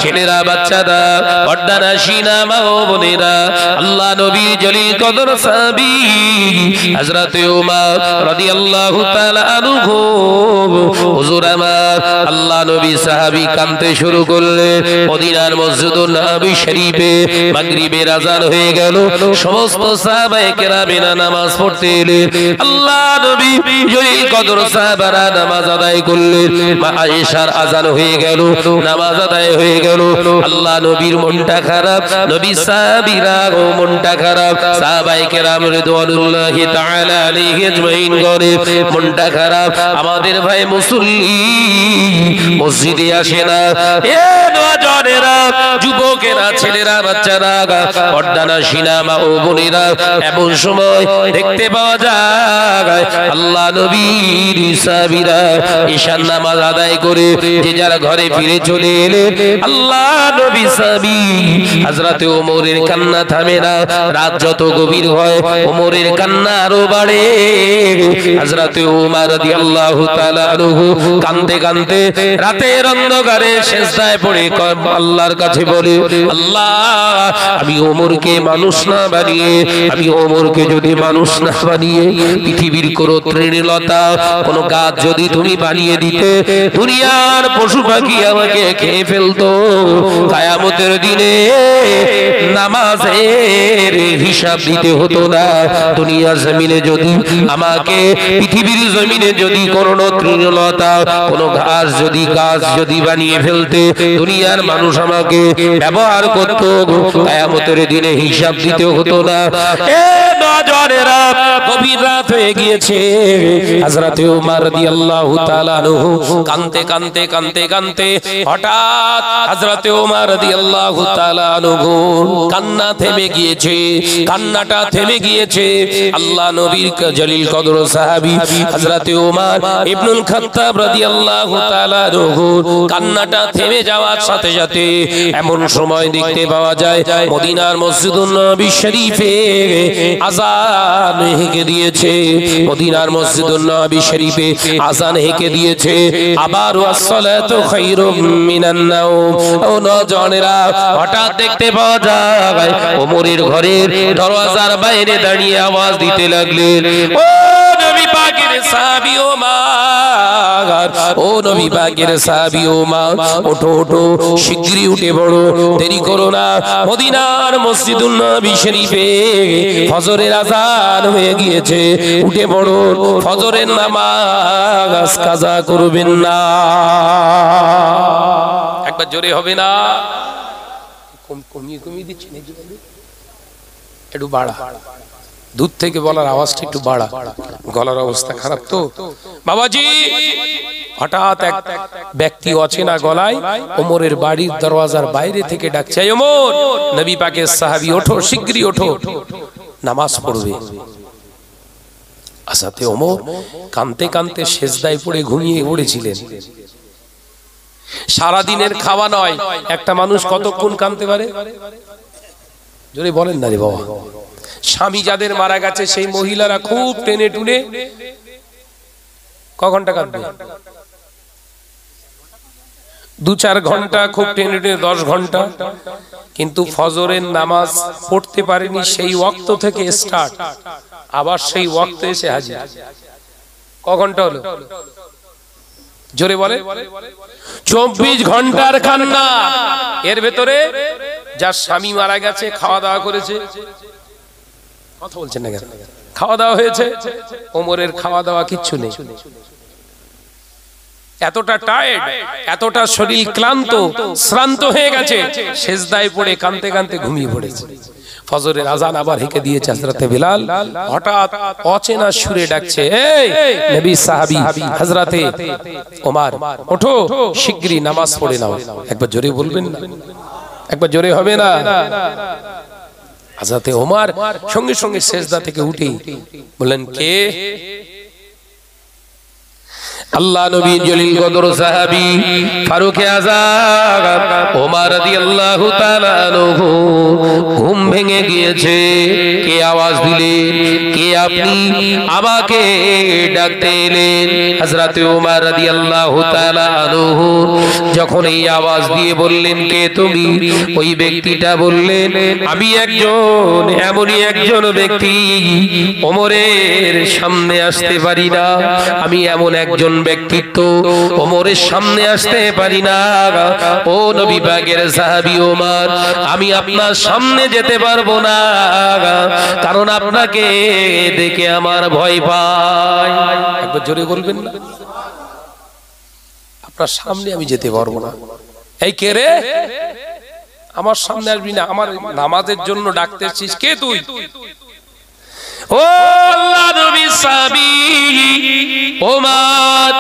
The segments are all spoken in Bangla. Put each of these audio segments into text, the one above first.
ছেলেরা বাচ্চারা পর্দানা সিনা মা ও বোনেরা আল্লাহ নবী জলিল কদর সাহাবী হযরত উমর রাদিয়াল্লাহু তাআলা আনহু হুজুর আমার আল্লাহ নবী সাহাবী কাঁদতে শুরু করলেন। মদিনার মসজিদুন নববী শরীফে মাগরিবের আযান হয়ে গেল। সমস্ত সাহাবায়ে কেরামেরা নামাজ পড়তে এলেন। আল্লাহ নবী জলিল কদর সাহাবারা নামাজ আদায় করলেন। মা আয়েশার আযান হয়ে গেল, নামাজ আদায় হয়ে গেল। আল্লাহ নবীর মনটা খারাপ, নবী সাহাবীরা মনটা খারাপ, সাহাবায়ে কেরাম রিদওয়ানুল্লাহি তাআলা আলাইহি আজমাইন করে মনটা খারাপ। আমাদের ভাই মুসল্লি মসজিদে আসে না। এ নওজওয়ানেরা, যুবকেরা, ছেলেরা, বাচ্চারা, পর্দানা সিনা মা ও বোনেরা, এমন সময় দেখতে পাওয়া যায় আল্লাহ নবীর সাহাবীরা ঈশার নামাজ আদায় করে যে যার ঘরে ফিরে চলে এলেন। আল্লাহ নবী সাহাবী হযরত ওমরের কান্না থামে না। রাত যত গভীর হয় ওমরের কান্না আরো বাড়ে। হযরত ওমর রাদিয়াল্লাহু তাআলা আনহু কাঁদতে কাঁদতে রাতের অন্ধকারে সিজদায় পড়ে আল্লাহর কাছে বলে, আল্লাহ আমি ওমরকে মানুষ না বানিয়ে, আমি ওমরকে যদি মানুষ না বানিয়ে পৃথিবীর কোনো তৃণলতা, কোনো গাছ যদি তুমি বানিয়ে দিতে, দুনিয়ার পশু পাখি আমাকে খেয়ে ফেলতো। কিয়ামতের দিনে নামাজের হিসাব দিতে হতো না। দুনিয়ার জমিনে যদি আমাকে, পৃথিবীর জমিনে যদি কোনো তৃণলতা, কোনো ঘাস যদি গাছ যদি বানিয়ে ফেলতে, দুনিয়ার মানুষ আমাকে ব্যবহার করত, কিয়ামতের দিনে হিসাব দিতে হতো না। এ নওজওয়ানেরা, গভীর রাত হয়ে গিয়েছে। হযরত ওমর রাদিয়াল্লাহু তাআলা আনহু কাঁদতে কাঁদতে কাঁদতে কাঁদতে হঠাৎ হযরত ওমর রাদিয়াল্লাহু তাআলা আনহু কান্না থেমে গিয়েছে, কান্নাটা থেমে গিয়েছে। আল্লাহ নবীর জলিল কদর সাহাবী হযরত ওমর ইবনুল খাত্তাব রাদিয়াল্লাহু তাআলা আনহু কান্নাটা থেমে যাওয়ার সাথে সাথে এমন সময় দেখতে পাওয়া যায় মদিনার মসজিদুন নববী শরীফে আযান হেঁকে দিয়েছে। মদিনার মসজিদুন নববী শরীফে আযান হেঁকে দিয়েছে। আবার আসসালাতু খায়রুম মিনান নাওম। ও নওজওয়ানেরা, হঠাৎ দেখতে পাওয়া যায় ওমরের ঘরের দরওয়াজার বাইরে দাঁড়িয়ে আওয়াজ দিতে লাগলেন, ও নবী পাকের সাহাবী ওমর, ও নবী পাকের সাহাবী ওমর, ওঠো ওঠো, শিগগিরই উঠে পড়ো, দেরি করো না। মদিনার মসজিদুন নববী শরীফে ফজরের আযান হয়ে গিয়েছে, উঠে পড়ো, ফজরের নামাজ কাজা করবেন না। একবার জোরে হবে না? কমিয়ে কমিয়ে দিচ্ছি নাকি? একটু বাড়া, দূর থেকে বলার আওয়াজটা একটু বাড়া, গলার অবস্থা খারাপ তো। বাবাজি, হঠাৎ এক ব্যক্তি অচেনা গলায় ওমরের বাড়ির দরওয়াজার বাইরে থেকে ডাকছে, ওমর, নবী পাকের সাহাবী, ওঠো, শিগগিরই ওঠো, নামাজ পড়বে। আসাতে ওমর কাঁদতে কাঁদতে সিজদায় পড়ে ঘুমিয়ে পড়েছিলেন। সারা দিনের খাওয়া নয়, একটা মানুষ কতক্ষণ কাঁদতে পারে? জোরে বলেন না রে বাবা। স্বামী যাদের মারা গেছে সেই মহিলারা খুব টেনে টুনে ক ঘন্টা কাঁদবে? 2-4 ঘন্টা, খুব টেনে টেনে 10 ঘন্টা। কিন্তু ফজরের নামাজ পড়তে পারেনি সেই ওয়াক্ত থেকে স্টার্ট, আবার সেই ওয়াক্তে এসে হাজির। ক ঘন্টা হলো? জোরে বলে। 24 ঘন্টার কান্না। এর ভেতরে যার স্বামী মারা গেছে, খাওয়া দাওয়া করেছে, কথা বলছেন না কেন? খাওয়া দাওয়া হয়েছে, ওমরের খাওয়া দাওয়া কিচ্ছু নেই। এতটা টায়ার্ড, এতটা শরীর ক্লান্ত, শ্রান্ত হয়ে গেছে, সিজদায় পড়ে কাঁদতে কাঁদতে ঘুমিয়ে পড়েছে। ফজরের আযান আবার হেঁকে দিয়েছে। হযরতে বিলাল হঠাৎ অচেনা সুরে ডাকছে, এই নবী সাহাবী হযরতে ওমর, ওঠো, শিগগিরই নামাজ পড়ে নাও। একবার জোরে বলবেন না? একবার জোরে হবে না? হযরতে ওমর সঙ্গে সঙ্গে সিজদা থেকে উঠে বললেন, কে? আল্লাহ নবী জলিল কদর সাহাবী ফারুকে আযম ওমর রাদিয়াল্লাহু তাআলা আনহু ঘুম ভেঙে গিয়েছে। কে আওয়াজ দিলেন? কে আপনি আমাকে ডাকতে এলেন। হযরত ওমর রাদিয়াল্লাহু তাআলা আনহু যখন এই আওয়াজ দিয়ে বললেন, কে তুমি? ওই ব্যক্তিটা বললেন, আমি এমনই একজন ব্যক্তি, ওমরের সামনে আসতে পারি না। আমি এমন একজন ব্যক্তিত্ব, ওমরের সামনে আসতে পারি না। ও নবী পাকের সাহাবী ওমর, আমি আপনার সামনে যেতে পারবো না, কারণ আপনাকে দেখে আমার ভয় পায়। একবার জোরে বলবেন না, আপনার সামনে আমি যেতে পারবো না। এই কে রে, আমার সামনে আসবি না, আমার নামাজের জন্য ডাকতেছিস, কে তুই? ও আল্লাহ নবী সাহাবী ওমর,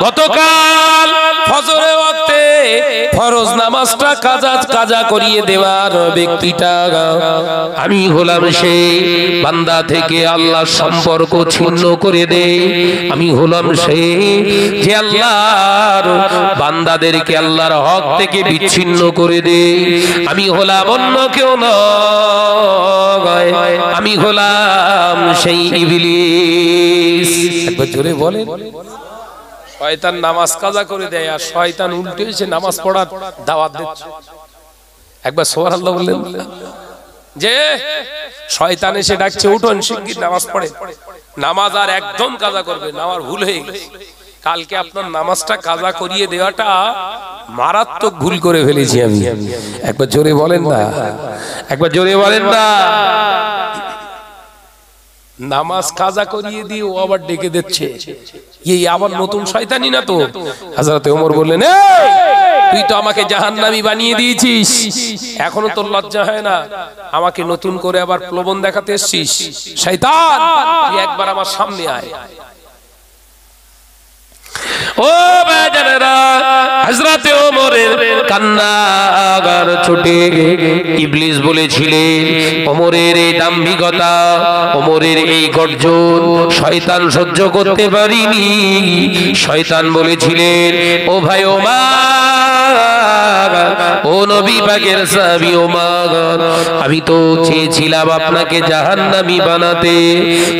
গতকাল ফজরের ওয়াক্তে ফরজ নামাজটা কাজা করিয়ে দেওয়ার ব্যক্তিটা আমি হলাম। সেই বান্দা থেকে আল্লাহর সম্পর্ক ছিন্ন করে দেয়। আমি হলাম সেই যে আল্লাহর বান্দাদেরকে আল্লাহর হক থেকে বিচ্ছিন্ন করে দেয়। আমি হলাম অন্য কেউ নয়, আমি হলাম সেই ইবলিস। একবার জোরে বলেন। শয়তান নামাজ কাজা করে দেয়, আর শয়তান উল্টে এসে নামাজ পড়ার দাওয়াত দিচ্ছে। একবার সুবহানাল্লাহ বললেন। যে শয়তান এসে ডাকছে, উঠুন শিগগির নামাজ পড়ে। নামাজ আর একদম কাজা করবে না, আমার ভুল হয়ে গেছে। কালকে আপনার নামাজটা কাজা করিয়ে দেওয়াটা মারাত্মক ভুল করে ফেলেছি আমি। একবার জোরে বলেন না, একবার জোরে বলেন না। নামাজ কাজা করিয়ে দিয়ে ও আবার ডেকে দিচ্ছে, এই আবার নতুন শয়তানি না তো? হযরত ওমর বললেন, তুই তো আমাকে জাহান্নামী বানিয়ে দিয়েছিস, এখনো তোর লজ্জা হয় না? আমাকে নতুন করে আবার প্রলোভন দেখাতে এসেছিস? শয়তান, তুই একবার আমার সামনে আয়। ও বাজারেরা, হযরত ওমরের কান্নার ছুটে ইবলিস বলেছিলেন, ওমরের এই দাম্ভিকতা, ওমরের এই গর্জন শয়তান সহ্য করতে পারিনি। শয়তান বলেছিলেন, ও ভাই ওমর, ও নবী পাকের সাহাবী ওমর, আমি তো চেয়েছিলাম আপনাকে জাহান্নামী বানাতে,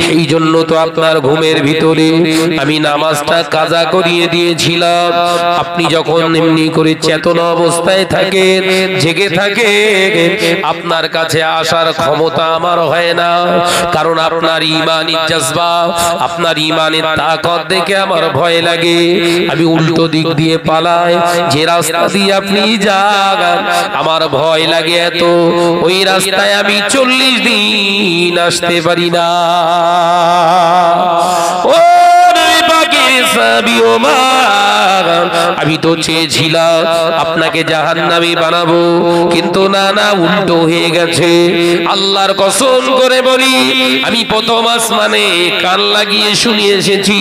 সেই জন্য তো আপনার ঘুমের ভিতরে আমি নামাজটা কাজা করিয়ে দিয়েছিলাম। আপনি যখন এমনি করে চেতনা অবস্থায় থাকেন, জেগে থাকেন, আপনার কাছে আসার ক্ষমতা আমার হয় না, কারণ আপনার ঈমানি জজবা, আপনার ঈমানের তাকত দেখে আমার ভয় লাগে। আমি উল্টো দিক দিয়ে পালাই, যে রাস্তা দিয়ে আপনি যান আমার ভয় লাগে এত, ওই রাস্তায় আমি 40 দিন আসতে পারি না। ও আমি তো চেয়েছিলাম আপনাকে জাহান্নামী বানাবো, কিন্তু না না, উল্টো হয়ে গেছে। আল্লাহর কসম করে বলি, আমি প্রথম আসমানে কান লাগিয়ে শুনে এসেছি,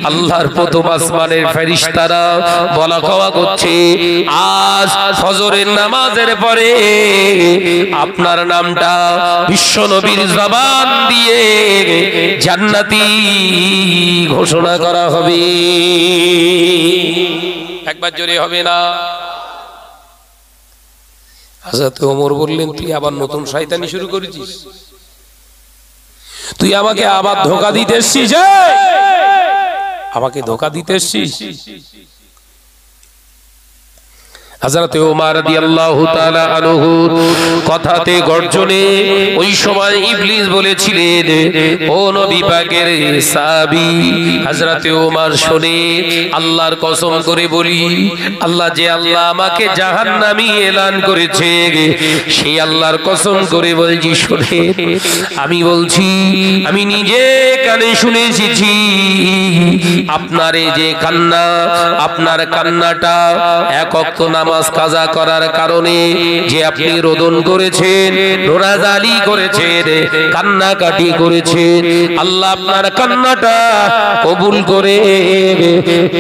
আল্লাহর প্রথম আসমানের ফেরেশতারা বলা কওয়া করছে, আজ ফজরের নামাজের পরে আপনার নামটা বিশ্ব নবীর জবান দিয়ে জান্নাতি ঘোষণা করা হবে। একবার জোরে হবে না? হযরত ওমর বললেন, তুই আবার নতুন শয়তানি শুরু করেছিস, তুই আমাকে আবার ধোঁকা দিতে এসেছিস, আমাকে ধোঁকা দিতে এসেছিস। হযরত ওমর রাদিয়াল্লাহু তাআলা আনহু কথাতে গর্জনে ওই সময় ইবলিস বলেছিলেন, ও নবী পাকের সাহাবী হযরত ওমর শুনে, আল্লাহর কসম করে বলি, আল্লাহ যে আল্লাহ আমাকে জাহান্নামী এলান করেছে, সেই আল্লাহর কসম করে বলছি, শুনে আমি বলছি, আমি নিজে কানে শুনে এসেছি, আপনার এই যে কান্না, আপনার কান্নাটা এক ওয়াক্ত নামাজ কাজা করার কারণে যে আপনি রোদন করেছেন, রোনাজালি করেছেন, কান্নাকাটি করেছেন, আল্লাহ আপনার কান্নাটা কবুল করে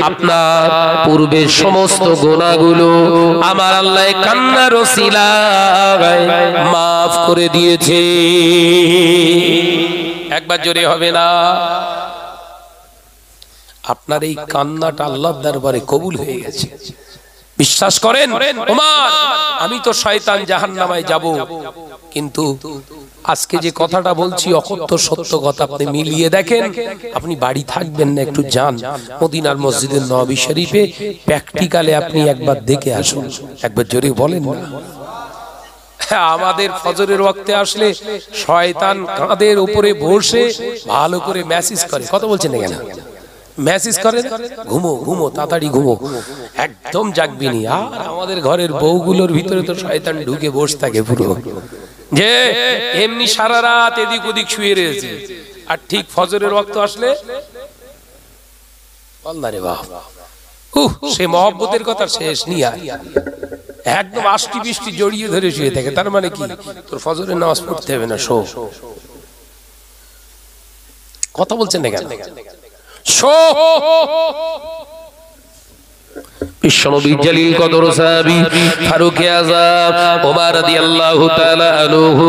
আপনার পূর্বের সমস্ত গুনাহগুলো আমার আল্লাহ কান্নার ওসিলায় মাফ করে দিয়েছে। একবার জোরে হবে না? আপনার এই কান্নাটা আল্লাহর দরবারে কবুল হয়ে গেছে। বিশ্বাস করেন ওমর, আমি তো শয়তান জাহান্নামে যাব, কিন্তু আজকে যে কথাটা বলছি অকথ্য সত্য কথা, আপনি মিলিয়ে দেখেন। আপনি বাড়ি থাকবেন না, একটু যান মদিনার মসজিদে নববী শরীফে, প্র্যাকটিক্যালে আপনি একবার দেখে আসুন। একবার জোরে বলেন না। আমাদের ফজরের ওয়াক্তে আসলে শয়তান কাঁধের উপরে বসে ভালো করে মেসেজ করে। কথা বলছেন না কেন? মেসেজ করে, ঘুমো ঘুমো তাড়াতাড়ি ঘুমো, একদম জাগবি নি। আর আমাদের ঘরের বউগুলোর ভিতরে তো শয়তান ঢুকে বসে থাকে পুরো, যে এমনি সারা রাত এদিক ওদিক শুয়ে রয়েছে, আর ঠিক ফজরের ওয়াক্ত আসলে আল্লাহ রে বাবা, সে মহব্বতের কথা শেষ নি, আর একদম আষ্টি বৃষ্টি জড়িয়ে ধরে শুয়ে থাকে। তার মানে কি, তোর ফজরের নামাজ পড়তে হবে না, শো। কথা বলছেন না কেন? শো। বিশ্বনবী জলিল কদর সাহাবী ফারুক আযম ওমর রাদিয়াল্লাহু তাআলা আনহু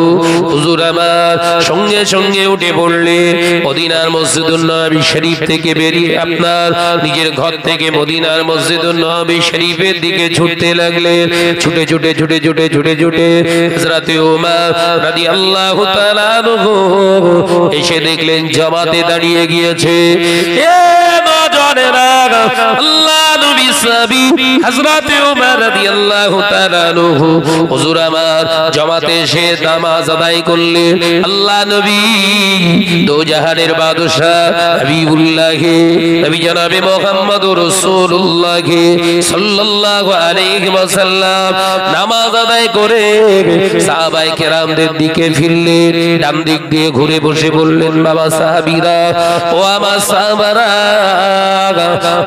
হুজুর আমার সঙ্গে সঙ্গে উঠে পড়লেন। মদিনার মসজিদুন নববী শরীফ থেকে বেরিয়ে আপনার নিজের ঘর থেকে মদিনার মসজিদুন নববী শরীফের দিকে ছুটতে লাগলেন। ছুটে ছুটে ছুটে ছুটে ছুটে ছুটে হযরত ওমর রাদিয়াল্লাহু তাআলা আনহু এসে দেখলেন জামাতে দাঁড়িয়ে গিয়েছে। এ নজরেরা, আল্লাহ নবী সাহাবী হযরত ওমর রাদিয়াল্লাহু তাআলা আনহু হুজুর আমার জামাতে এসে নামাজ আদায় করলেন। আল্লাহ নবী দো জাহানের বাদশা হাবিবুল্লাহ নবী জনাবে মুহাম্মদুর রাসূলুল্লাহ সাল্লাল্লাহু আলাইহি ওয়াসাল্লাম নামাজ আদায় করে সাহাবায়ে কেরামদের দিকে ফিরলেন। ডান দিক দিয়ে ঘুরে বসে বললেন, বাবা সাহাবীরা, ও আমার সাহাবারা,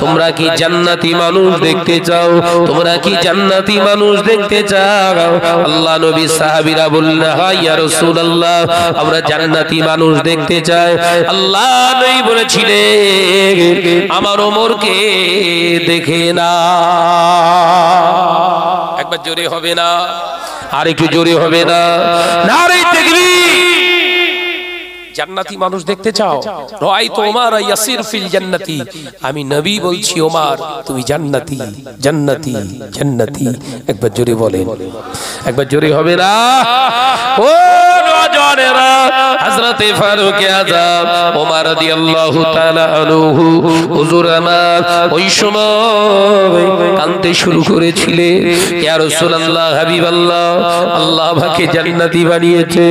তোমরা কি জান্নাতি মানুষ দেখতে চাও? তোমরা কি জান্নাতি মানুষ দেখতে চাও? আল্লাহ নবী সাহাবীরা বললেন, হ্যাঁ ইয়া রাসূলুল্লাহ, আমরা জান্নাতি মানুষ দেখতে চাই। আল্লাহ নবী বলেছিলেন, আমার ওমরকে দেখে না। একবার জোরে হবে না? আর একটু জোরে হবে না? নারে তাকবীর। জান্নাতি মানুষ দেখতে চাও? রাআইতু ওমর ইয়াসির ফিল জান্নাতি, আমি নবী বলছি ওমর তুমি জান্নাতি জান্নাতি জান্নাতি। একবার জোরে বলেন, একবার জোরে হবে না? ও নওজওয়ানেরা, হযরত ফারুক আযম ওমর রাদিয়াল্লাহু তাআলা আনহু হুজুর আমার ওই সময় কাঁদতে শুরু করেছিলেন। ইয়া রাসূলুল্লাহ, হাবিবাল্লাহ, আল্লাহ আমাকে জান্নাতি বানিয়েছে।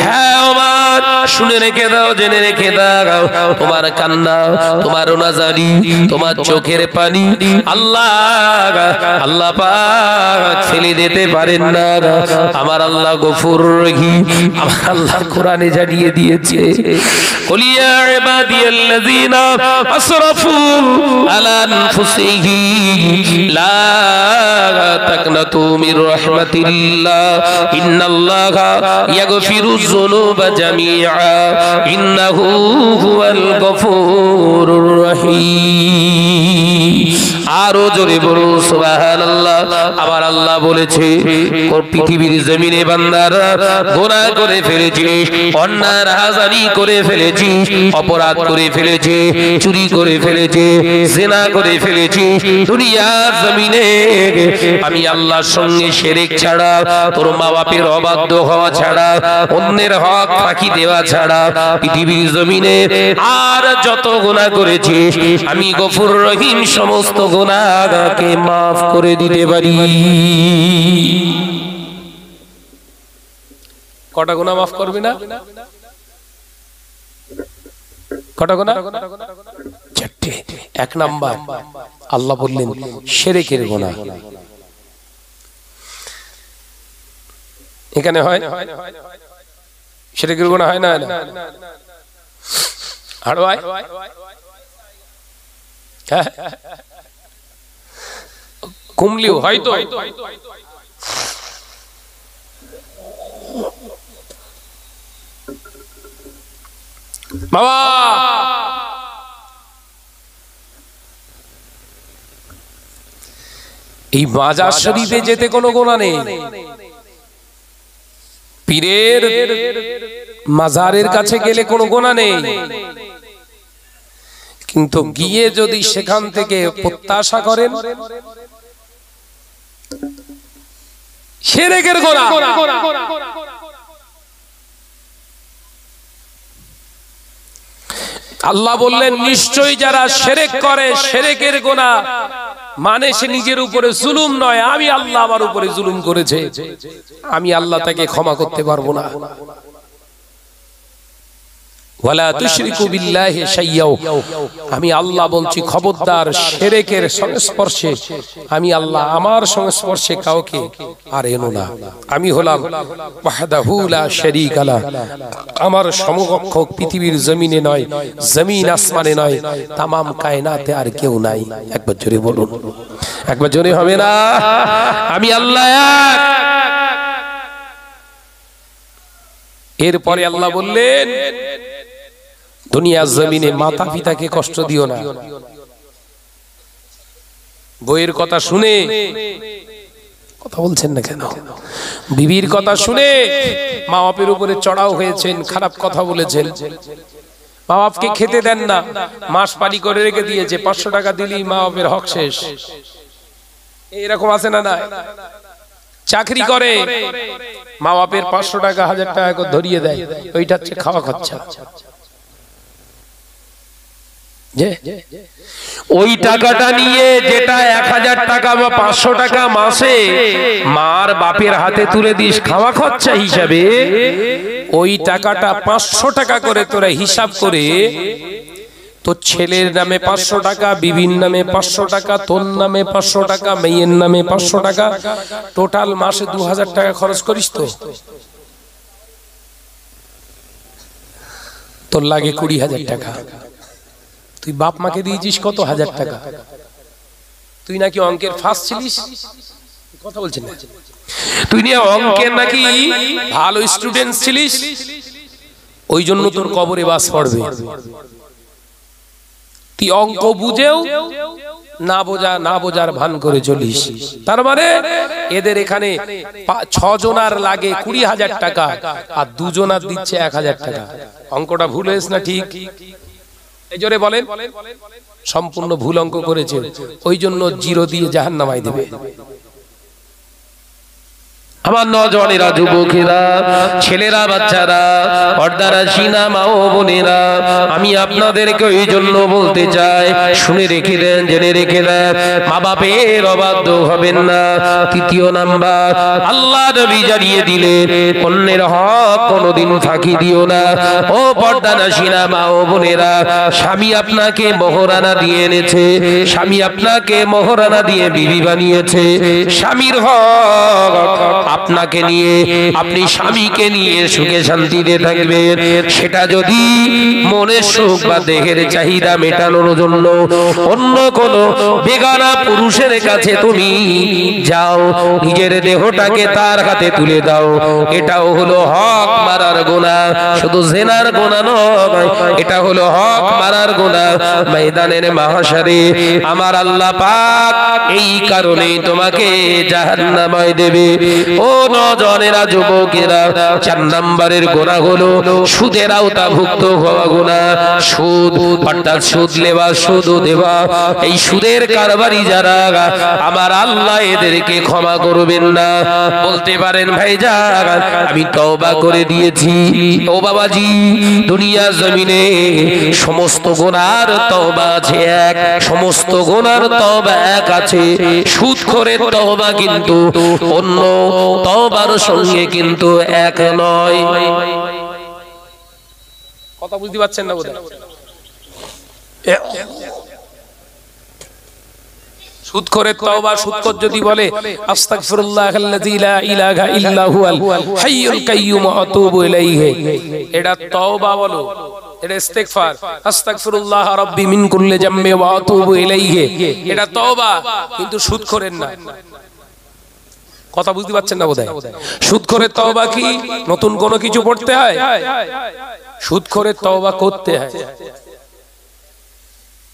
হ্যাঁ ওমর, শুনে রেখে দাও, জেনে রেখে দাও, তোমার কান্না, তোমার নাজারি, তোমার চোখের পানি আল্লাহ আল্লাহ পাক ফেলে দিতে পারেন না। আমার আল্লাহ গফুর রহিম, আমার আল্লাহ কোরআনে জানিয়ে দিয়েছে, কুলিয়া ইবাদিয়াল্লাযিনা আসরাফু আলা আনফুসিহিম লা তাকনাতু মির রাহমাতিল্লাহ ইন্নাল্লাহা ইয়াগফিরুয যুনুবা জামিআ ইন্নাহু হুয়াল গফুরুর রহিম। আরো জোরে বলুন সুবহানাল্লাহ। আবার আল্লাহ বলেছে, পৃথিবীর জমিনে বান্দারা গুনাহ করে ফেলেছে, অন্যায় রাহাজানি করে ফেলেছে, অপরাধ করে ফেলেছে, চুরি করে ফেলেছে, জিনা করে ফেলেছে। দুনিয়ার জমিনে আমি আল্লাহর সঙ্গে শিরক ছাড়া, তোর মা বাপের অবাধ্য হওয়া ছাড়া, অন্যের হক ফাঁকি দেওয়া ছাড়া পৃথিবীর জমিনে আর যত গুনাহ করেছি আমি গফুর রহিম সমস্ত গুনাহকে মাফ করে দিতে পারি। কটা গুনাহ মাফ করবে না? কটা গুনাহ? চারটে। এক নাম্বার, আল্লাহ বললেন শিরকের গুনাহ। এখানে হয় শিরকের গুনাহ হয় না? আর হয়? কুমলিও হয়তো বাবা, এই মাজার শরীফে যেতে কোনো গুনাহ নেই। পীরের মাজারের কাছে গেলে কোনো গুনাহ নেই, কিন্তু গিয়ে যদি সেখান থেকে প্রত্যাশা করেন শিরকের গুনাহ। আল্লাহ বললেন নিশ্চয়ই যারা শিরক করে, শিরকের গুনাহ মানে সে নিজের উপরে জুলুম নয়, আমি আল্লাহ আমার উপরে জুলুম করেছে, আমি আল্লাহ তাকে ক্ষমা করতে পারবো না। ওয়ালা তুশরিকু বিল্লাহি শাইয়্যা, আমি আল্লাহ বলছি খবরদার শিরকের সংস্পর্শে, আমি আল্লাহ আমার সংস্পর্শে কাউকে আর এনো না। আমি হলাম ওয়াহদাহু লা শারীকা লা, আমার সমকক্ষ পৃথিবীর জমিনে নয়, জমিন আসমানে নয়, তামাম কায়নাতে আর কেউ নাই। একবার জোরে বলুন, একবার জোরে হবে না? আমি আল্লাহ এক। এরপরে আল্লাহ বললেন দুনিয়ার জমিনে মাতা পিতাকে কষ্ট দিও না। বইয়ের কথা শুনে, কথা বলছেন না কেন? বিবির কথা শুনে মা বাপের উপরে চড়াও হয়েছেন, খারাপ কথা বলেছেন, মা বাপকে খেতে দেন না, মাস পারি করে রেখে দিয়েছে, 500 টাকা দিলেই মা বাপের হক শেষ। এরকম আছে না? না, চাকরি করে মা বাপের 500 টাকা 1000 টাকা করে ধরিয়ে দেয়, ওইটা হচ্ছে খাওয়া খরচা। ওই টাকাটা নিয়ে যেটা 1000 টাকা বা 500 টাকা মাসে মার বাপের হাতে তুলে দিস খাওয়া খরচা হিসাবে, ওই টাকাটা 500 টাকা করে তোরা হিসাব করে তোর ছেলের নামে 500 টাকা, বিবির নামে 500 টাকা, তোর নামে 500 টাকা, মেয়ের নামে 500 টাকা, টোটাল মাসে 2000 টাকা খরচ করিস তো তোর লাগে 20,000 টাকা। তুই বাপ মাকে দিয়েছিস কত 1000 টাকা। তুই নাকি অঙ্কের ফার্স্ট ছিলিস, কথা বলছেন না? তুই নিয়ে অঙ্কের নাকি ভালো স্টুডেন্ট ছিলিস, ওই জন্য তোর কবরে বাস পড়বে। তুই অঙ্ক বুঝেও না বোঝার ভান করে চলিস। তার মানে এদের এখানে 6 জনার লাগে 20,000 টাকা আর 2 জনার দিচ্ছে 1000 টাকা। অঙ্কটা ভুল হয়েছে না ঠিক? এই জোরে বলেন। সম্পূর্ণ ভুল অঙ্ক করেছে, ওই জন্য 0 দিয়ে জাহান্নামায় দেবে। আমার নজওয়ানেরা, যুবকেরা, ছেলেরা, বাচ্চারা, পর্দার সিনা মা ও বোনেরা, আমি আপনাদেরকে ওই জন্য বলতে চাই, শুনে রেখে দেন, জেনে রেখে দেন, মা বাপের অবাধ্য হবেন না। তৃতীয় নাম্বার, আল্লাহ নবী জানিয়ে দিলেন অন্যের হক কোনোদিন ফাঁকি দিও না। ও পর্দার সিনা মা ও বোনেরা, স্বামী আপনাকে মোহরানা দিয়ে এনেছে, স্বামী আপনাকে মোহরানা দিয়ে বিবি বানিয়েছে, স্বামীর হক আপনাকে নিয়ে, আপনি স্বামীকে নিয়ে সুখে শান্তিতে থাকবেন। সেটা যদি মনের সুখ বা দেহের চাহিদা মেটানোর জন্য অন্য কোন বেগানা পুরুষের কাছে তুমি যাও, নিজের দেহটাকে তার হাতে তুলে দাও, এটাও হলো হক মারার গুনাহ। শুধু জেনার গুনাহ নয়, এটা হলো হক মারার গুনাহ। ময়দানের মাহশারে আমার আল্লাহ পাক এই কারণেই তোমাকে জাহান্নামে দেবে। ও নজওয়ানেরা, যুবকেরা, 4 নম্বরের গুনাহ হলো সুদের আওতাভুক্ত হওয়া গুনাহ। সুদ অর্থাৎ সুদ লেওয়া, সুদ দেওয়া, এই সুদের কারবারি যারা, আমার আল্লাহ এদেরকে ক্ষমা করবেন না। বলতে পারেন ভাইজান আমি তওবা করে দিয়েছি। ও বাবাজি, দুনিয়া জমিনে সমস্ত গুনার তওবা আছে এক, সমস্ত গুনার তওবা এক আছে, সুদখোরের তওবা কিন্তু অন্য তওবার সঙ্গে কিন্তু এক নয়। কথা বুঝতে পারছেন না বোধহয়? সুদখোরের তওবা, সুদখোর যদি বলে আস্তাগফিরুল্লাহাল্লাযী লা ইলাহা ইল্লা হুয়াল হাইয়ুল কাইয়্যুম ওয়া আতুবু ইলাইহি, এটা তওবা বলো, এটা ইস্তিগফার। আস্তাগফিরুল্লাহ রাব্বি মিন কুল্লি জামমি ওয়া আতুবু ইলাইহি, এটা তওবা, কিন্তু সুদখোরের না। কথা বুঝতে পারছেন না বোধহয়? সুদখোরের তওবা কি নতুন কোনো কিছু পড়তে হয়? সুদখোরের তওবা করতে হয়,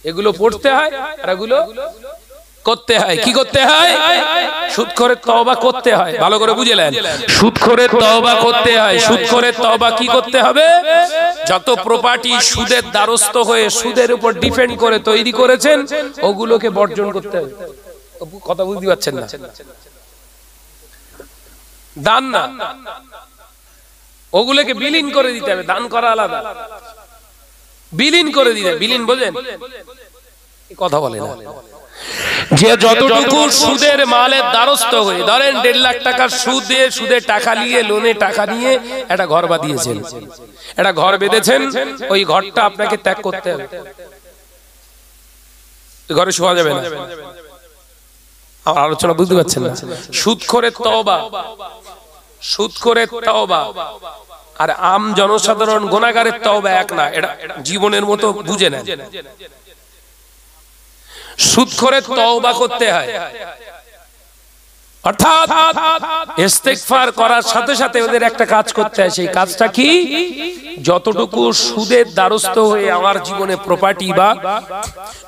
এগুলো পড়তে হয় আর এগুলো করতে হয়। কি করতে হয়? সুদখোরের তওবা করতে হয়। ভালো করে বুঝলেন? সুদখোরের তওবা করতে হয়। সুদখোরের তওবা কি করতে হবে? যত প্রপার্টি সুদের দ্বারস্থ হয়ে সুদের উপর ডিপেন্ড করে তৈরি করেছেন, ওগুলোকে বর্জন করতে হবে। কথা বুঝতে পারছেন না? দান না, ওগুলোকে বিলীন করে দিতে হবে। দান করা আলাদা, বিলীন করে দিলেন। বিলীন বোঝেন? কথা বলে না। যে যতটুকু সুদের মালের দ্বারস্থ হয়ে, ধরেন 1.5 লাখ টাকার সুদের টাকা নিয়ে, লোনে টাকা নিয়ে একটা ঘর বাঁধিয়েছেন, একটা ঘর বেঁধেছেন, ওই ঘরটা আপনাকে ত্যাগ করতে হবে, ঘরে শোয়া যাবে না। আমার আলোচনা বুঝতে পারছেন না? সুদখোরের তওবা, সুদখোরের তওবা আর আম জনসাধারণ গুনাহগারের তওবা এক না, এটা জীবনের মতো বুঝে নেন। সুদখোরের তওবা করতে হয়, অর্থাৎ ইস্তেগফার করার সাথে সাথে ওদের একটা কাজ করতে হয়। সেই কাজটা কি? যতটুকু সুদের দ্বারস্থ হয়ে আমার জীবনে প্রপার্টি বা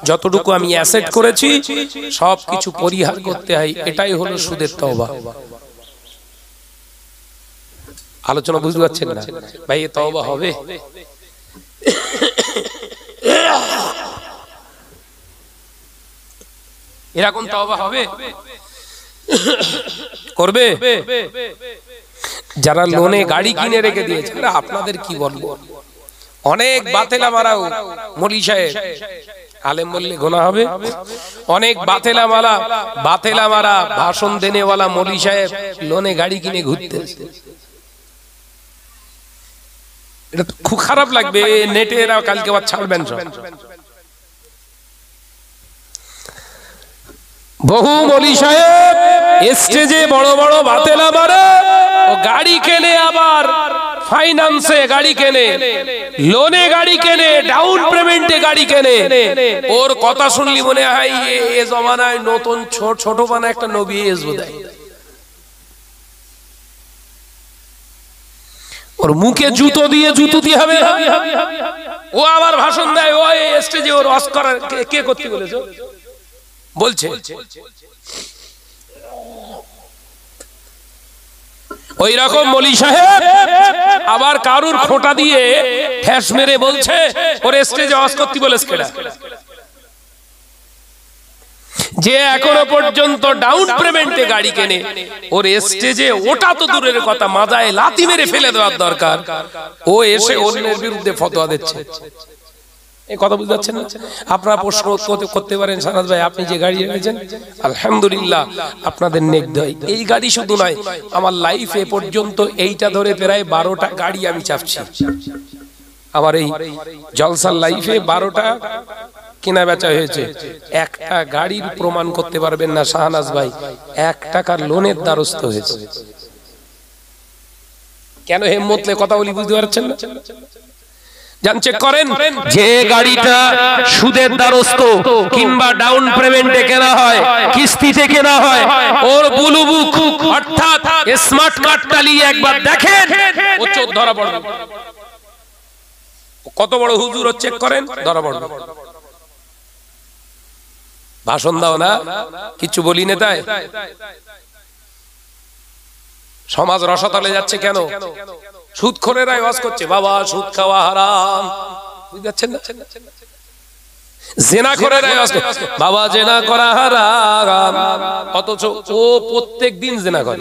যতটুকু আমি অ্যাসেট করেছি সবকিছু পরিহার করতে হয়। এটাই হলো সুদের তওবা। আলোচনা বুঝতে পারছেন না ভাই? এ তওবা হবে? এরকম তওবা হবে? করবে? যারা লোনে গাড়ি কিনে রেখে দিয়েছে, আপনাদের কি বলবো, অনেক বাতেলা মারাও মলি সাহেব, আলেম বললে গোনা হবে। অনেক বাতেলা মারা ভাষণ দেনেওয়ালা মলি সাহেব লোনে গাড়ি কিনে ঘুরতে, এটা খুব খারাপ লাগবে। নেটে এরা কালকে আবার ছাড়বেন সব। বহু মলি সাহেব স্টেজে বড় বড় বাতেলা মারে, ও গাড়ি কেনে, আবার ফাইন্যান্সে গাড়ি কেনে, লোনে গাড়ি কেনে, ডাউন পেমেন্টে গাড়ি কেনে। ওর কথা শুনলি মনে হয় এ জমানায় নতুন ছোট বানা একটা নবী আসবে। ওর মুখে জুতো দিয়ে হবে, ও আবার ভাষণ দেয়, ও স্টেজে ওর অস্কার কে করতে বলেছে বলছে। ওই রকম মলি সাহেব আবার কারুর খোঁটা দিয়ে ঠ্যাস মেরে বলছে ওর স্টেজে ওয়াজ করতে বলেছে কেডা? যে এখনো পর্যন্ত ডাউন পেমেন্টে গাড়ি কেনে, ওর স্টেজে ওটা তো দূরের কথা, মাজায় লাথি মেরে ফেলে দেওয়ার দরকার। ও এসে অন্যের বিরুদ্ধে ফতোয়া দিচ্ছে। এই কথা বুঝতে পারছেন না? আপনারা প্রশ্ন করতে পারেন, সানাত ভাই আপনি যে গাড়ি এনেছেন আলহামদুলিল্লাহ আপনাদের নেক দেয়। এই গাড়ি শুধু নয়, আমার লাইফে পর্যন্ত এইটা ধরে প্রায় 12টা গাড়ি আমি চাপছি। আমার এই জলসার লাইফে 12টা কেনা বেচা হয়েছে। একটা গাড়ির প্রমাণ করতে পারবেন না শাহনাজ ভাই 1 টাকার লোনের দ্বারস্থ হয়েছে। কেন হেম্মতলে কথা বলি বুঝতে পারছেন না? জান চেক করেন, যে গাড়িটা সুদের দ্বারস্থ কিংবা ডাউন পেমেন্টে কেনা হয়, কিস্তিতে কেনা হয়, ওর ব্লু বুক অর্থাৎ স্মার্ট কার্ডটা নিয়ে একবার দেখেন, ও চোর ধরা পড়বে। কত বড় হুজুর ও চেক করেন, ধরা পড়বে। ভাষণ দাও না, কিছু বলি না, তাই সমাজ রসাতলে যাচ্ছে কেন? সুদখোরেরাই ওয়াজ করছে বাবা সুদ খাওয়া হারাম, বুঝতে না? জিনাখোরেরাই ওয়াজ করছে বাবা জিনা করা হারাম, অথচ ও প্রত্যেকদিন জিনা করে।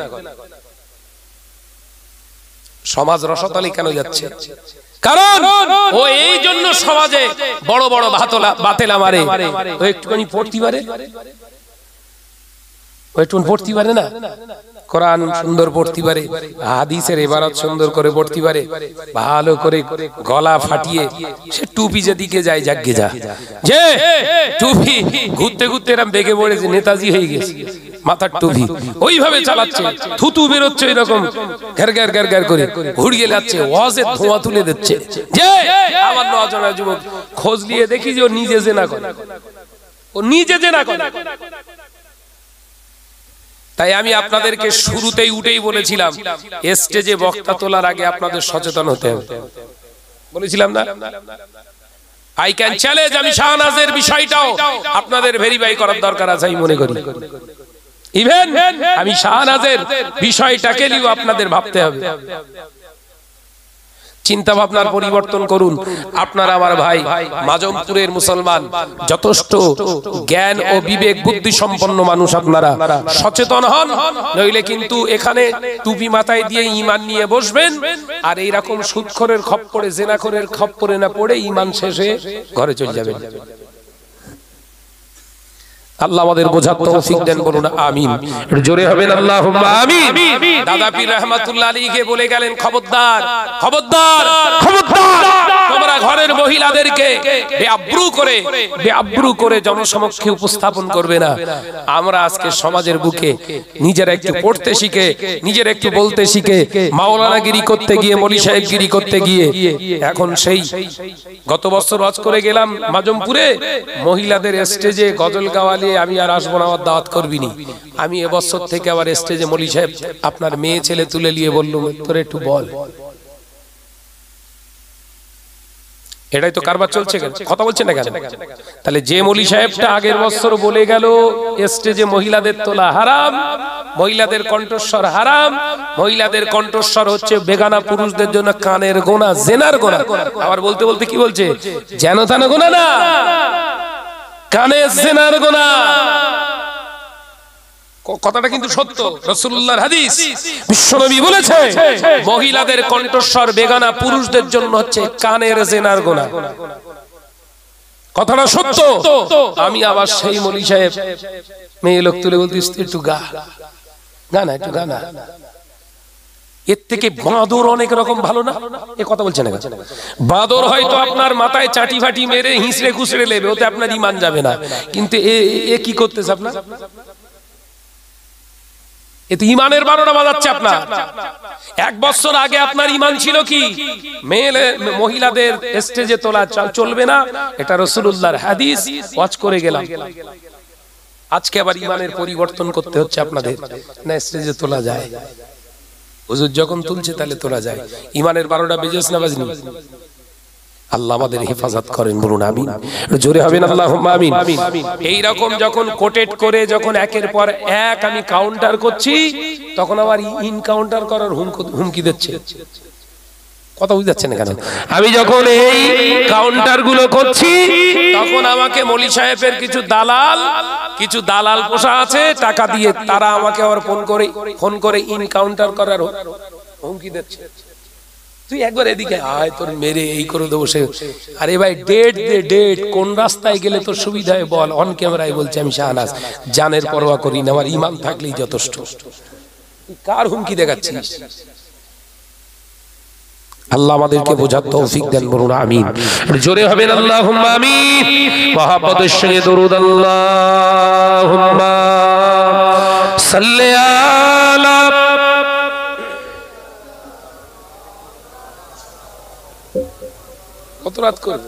সমাজ রসাতলে কেন যাচ্ছে? কারণ ও এই জন্য সমাজে বড় বড় বাতেলা মারে, ও একটুখানি পড়তে পারে, ও একটু পড়তে পারে না, কোরআন সুন্দর পড়তে পারে, হাদিসের ইবারত সুন্দর করে পড়তে পারে, ভালো করে গলা ফাটিয়ে সে টুপি যেদিকে যায় জাগে যা, যে টুপি ঘুরতে ঘুরতে এরকম বেগে পড়েছে, নেতাজি হয়ে গেছে, মাথার টুপি ওইভাবে চালাচ্ছে, থুতু বেরোচ্ছে এরকম ঘের ঘের ঘের ঘের করে ঘুরিয়ে যাচ্ছে, ওয়াজে ধোঁয়া তুলে দিচ্ছে। যে আমার নজনা যুবক খোঁজ নিয়ে দেখি যে ও নিজে জেনা করে, ও নিজে জেনা করে। তাই আমি আপনাদেরকে শুরুতেই উঠেই বলেছিলাম, স্টেজে বক্তা তোলার আগে আপনাদের সচেতন হতে হবে, বলেছিলাম না? আই ক্যান চ্যালেঞ্জ, আমি শাহনাজের বিষয়টাও আপনাদের ভেরিফাই করার দরকার আছে আমি মনে করি। ইভেন আমি শাহনাজের বিষয়টাকে নিয়েও আপনাদের ভাবতে হবে। চিন্তা ভাবনার পরিবর্তন করুন। আপনারা আমার ভাই মাজমপুরের মুসলমান, যথেষ্ট জ্ঞান ও বিবেক বুদ্ধি সম্পন্ন মানুষ, আপনারা সচেতন হন, নইলে কিন্তু এখানে টুপি মাথায় দিয়ে ঈমান নিয়ে বসবেন আর এইরকম সুদখোরের খপ্পরে, জেনাখোরের খপ্পরে না পড়ে ঈমান শেষে ঘরে চলে যাবেন। আল্লাহ আমাদের বোঝার তৌফিক দেন, বলুন আমিন। জোরে হবেন আল্লাহুম্মা আমিন। দাদা পীর রাহমাতুল্লাহ আলাইহি বলে গেলেন, খবরদার খবরদার খবরদার, তোমরা ঘরের মহিলাদেরকে বেআব্রু করে জনসমক্ষে উপস্থাপন করবে না। আমরা আজকে সমাজের বুকে নিজেরা একটু পড়তে শিখে, নিজেরা একটু বলতে শিখে, মাওলানাগিরি করতে গিয়ে, মলি সাহেবগিরি করতে গিয়ে, এখন সেই গত বছর ওয়াজ করে গেলাম মাজমপুরে, মহিলাদের স্টেজে গজল গাওয়ালে আমি আর আসবো না, আমার দাওয়াত করবিনি। আমি এবছর থেকে আবার স্টেজে মলি সাহেব আপনার মেয়ে ছেলে তুলে নিয়ে বললুম, তোর একটু বল। এটাই তো কারবার চলছে, কথা বলছে না কেন? তাহলে যে মলি সাহেবটা আগের বছর বলে গেল স্টেজে মহিলাদের তোলা হারাম, মহিলাদের কণ্ঠস্বর হারাম, মহিলাদের কণ্ঠস্বর হচ্ছে বেগানা পুরুষদের জন্য কানের গোনা, জেনার গোনা, আবার বলতে বলতে কি বলছে, যেন তেন গোনা না, কানে জেনার গোনা। কথাটা কিন্তু সত্য, রাসূলুল্লাহর হাদিস, বিশ্বনবী বলেছে মহিলাদের কণ্ঠস্বর বেগানা পুরুষদের জন্য হচ্ছে কানের জেনার গোনা। কথাটা সত্য। আমি আবার সেই মলি সাহেব মেয়ে লোক তুলে বলতে, একটু গানা একটু গানা, এর থেকে বাঁদর অনেক রকম ভালো না? এ কথা বলছে না? বাঁদর হয়তো আপনার মাথায় চাটি ফাটি মেরে হিঁচড়ে খুচড়ে নেবে, ওতে আপনার ঈমান যাবে না, কিন্তু এ কি করতেছে আপনার? এতে ঈমানের 12টা বাজাচ্ছে আপনার। এক বছর আগে আপনার ঈমান ছিল কি? মহিলাদের স্টেজে তোলা চলবে না, এটা রাসূলুল্লাহর হাদিস, ওয়াজ করে গেলাম। আজকে আবার ঈমানের পরিবর্তন করতে হচ্ছে আপনাদের, না স্টেজে তোলা যায়, হুজুর যখন তুলছে তাহলে তোলা যায়। ঈমানের 12টা বেজেছে না বাজনি? আল্লাহ আমাদের হেফাজত করেন, বলুন আমিন। জোরে হবেন আল্লাহুম্মা আমিন। এই রকম যখন কোটেট করে যখন একের পর এক আমি কাউন্টার করছি, তখন আবার ইনকাউন্টার করার হুমকি দিচ্ছে। কথা বুঝতে যাচ্ছে না কেন? আমি যখন এই কাউন্টার গুলো করছি, তখন আমাকে মলি সাহেবের কিছু দালাল পোষা আছে, টাকা দিয়ে তারা আমাকে আবার ফোন করে ইনকাউন্টার করার হুমকি দিচ্ছে। তুই একবার এদিকে আয়, তোর মেরে এই করে দেবো সে। আরে ভাই, ডেট কোন রাস্তায় গেলে তোর সুবিধা হয় বল। অন ক্যামেরায় বলছে আমি শাহনাজ, জানের পরোয়া করি না, আমার ঈমান থাকলেই যথেষ্ট। কার হুমকি দেখাচ্ছিস? আল্লাহ আমাদেরকে বোঝার তৌফিক দেন, বলুন আমিন। জোরে হবেন আল্লাহুম্মা আমিন। মহব্বতের সঙ্গে দরুদ, আল্লাহুম্মা সাল্লি আলা। কত রাত করে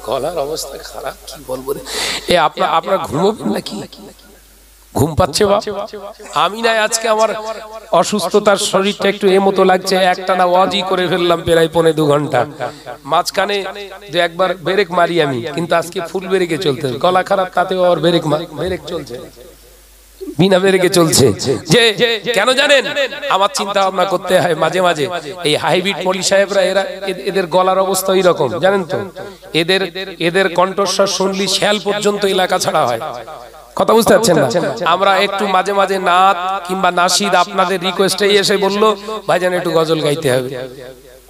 গলার অবস্থা খারাপ, কি বলবো রে। এ আপনার ঘুমোবেন নাকি? ঘুম পাচ্ছে বা? আমি নাই, আজকে আমার অসুস্থতার শরীরটা একটু মতো লাগছে, একটানা ওয়াজি করে ফেললাম প্রায় 1.5-2 ঘন্টা। মাঝখানে যে একবার ব্রেক মারি আমি, কিন্তু আজকে ফুল ব্রেকে চলতে, গলা খারাপ তাতেও আবার ব্রেক চলছে, বিনা ব্রেকে চলছে। যে কেন জানেন? আমার চিন্তা ভাবনা করতে হয় মাঝে মাঝে, এই হাইব্রিড মলি সাহেবরা, এদের গলার অবস্থা এরকম, জানেন তো? এদের কণ্ঠস্বর শুনলি শ্যাল পর্যন্ত এলাকা ছাড়া হয়। কথা বুঝতে পারছেন না? আমরা একটু মাঝে মাঝে নাত কিংবা নাশিদ আপনাদের রিকোয়েস্টেই এসে বললো ভাইজান একটু গজল গাইতে হবে,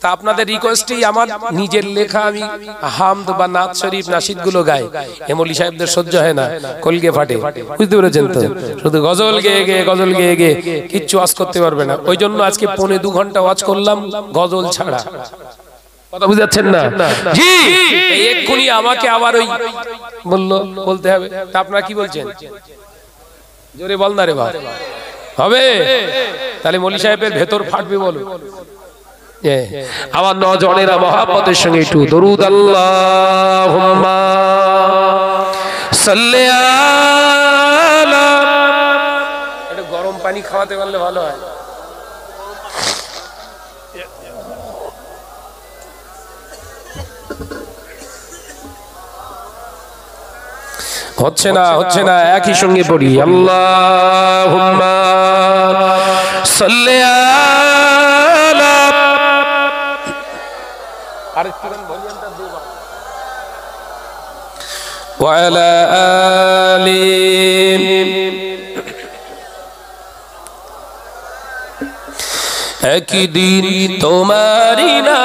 তা আপনাদের রিকোয়েস্টেই আমার নিজের লেখা আমি হামদ বা নাত শরীফ নাশিদ গুলো গাই। এমলি সাহেবদের সহ্য হয় না, কলকে ফাটে, বুঝতে পেরেছেন তো? শুধু গজল গেয়ে গেয়ে কিচ্ছু ওয়াজ করতে পারবে না। ওই জন্য আজকে 1.5-2 ঘন্টা ওয়াজ করলাম গজল ছাড়া। কথা বুঝাচ্ছেন না? জি, এক্ষুনি আমাকে আবার ওই বলতে হবে। তা আপনারা কি বলছেন? জোরে বল না রে ভাই, হবে? তাহলে মলি সাহেবের ভেতর ফাটবে, বলো। আমার নজনেরা মহব্বতের সঙ্গে একটু দরুদ, আল্লাহুম্মা সাল্লি আলা। একটু গরম পানি খাওয়াতে পারলে ভালো হয়। হচ্ছে না, একই সঙ্গে পড়ি, আল্লাহুম্মা সাল্লি আলা ওয়া আলা আলি একদিন তোমারি না